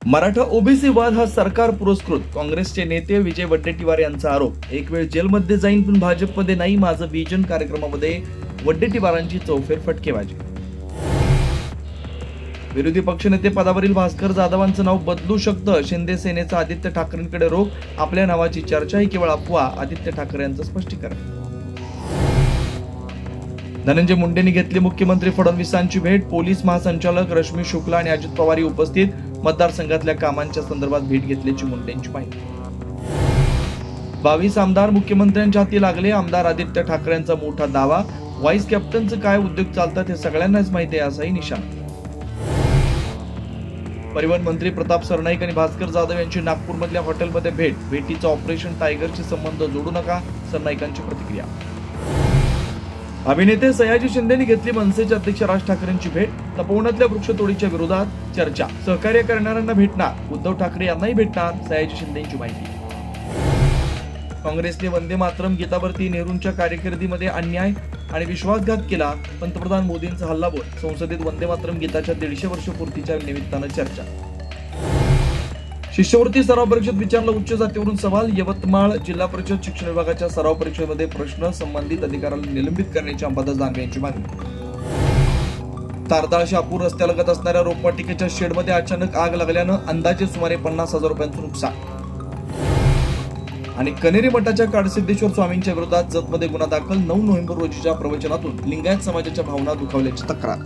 Maratha OBC वाद हा सरकार पुरस्कृत. काँग्रेसचे नेते विजय वडेट्टीवार यांचा आरोप. एक वेळ जेलमध्ये जाईन पण भाजपमध्ये नाही, माझं विजन कार्यक्रमामध्ये वडेट्टीवारांची चौफेर फटकेबाजी. विरोधी पक्षनेते पदावरील भास्कर जाधवांचं नाव बदलू शकतं. शिंदे सेनेचा आदित्य ठाकरेंकडे रोख. आपल्या नावाची चर्चा ही केवळ अफवा. आदित्य ठाकरे यांचं स्पष्टीकरण. धनंजय मुंडेंनी घेतली मुख्यमंत्री फडणवीसांची भेट. पोलीस महासंचालक रश्मी शुक्ला आणि अजित पवार उपस्थित. मतदारसंघातल्या कामांच्या संदर्भात भेट घेतल्याची मुंडेंची माहिती. 22 आमदार मुख्यमंत्र्यांच्या हाती लागले. आमदार आदित्य ठाकरेंचा मोठा दावा. व्हाईस कॅप्टनचं काय उद्योग चालतात हे सगळ्यांनाच माहिती आहे, असाही निशाणा. परिवहन मंत्री प्रताप सरनाईक आणि भास्कर जाधव यांची नागपूरमधल्या हॉटेलमध्ये भेट. भेटीचा ऑपरेशन टायगरशी संबंध जोडू नका, सरनाईकांची प्रतिक्रिया. अभिनेते सयाजी शिंदेनी घेतली मनसेचे अध्यक्ष राज ठाकरेंची भेट. तपोवनातल्या वृक्षतोडीच्या विरोधात चर्चा. सहकार्य करणाऱ्यांना भेटणार, उद्धव ठाकरे यांनाही भेटणार, सयाजी शिंदेची माहिती. काँग्रेसने वंदे मातरम गीतावरती नेहरूंच्या कारकिर्दीमध्ये अन्याय आणि विश्वासघात केला. पंतप्रधान मोदींचा हल्लाबोल. संसदेत वंदे मातरम गीताच्या 150 वर्ष पूर्तीच्या निमित्तानं चर्चा. शिष्यवृत्ती सराव परीक्षेत विचारला उच्च जातीवरून सवाल. यवतमाळ जिल्हा परिषद शिक्षण विभागाच्या सराव परीक्षेमध्ये प्रश्न संबंधित अधिकाऱ्याला निलंबित करण्याची अंबादास दानवे यांची मागणी. तारदाळ शहापूर रस्त्यालगत असणाऱ्या रोपवाटिकेच्या शेडमध्ये अचानक आग लागल्यानं अंदाजे सुमारे 50,000 रुपयांचं नुकसान. आणि कनेरी मठाच्या काडसिद्धेश्वर स्वामींच्या विरोधात जतमध्ये गुन्हा दाखल. 9 नोव्हेंबर रोजीच्या प्रवचनातून लिंगायत समाजाच्या भावना दुखावल्याची तक्रार.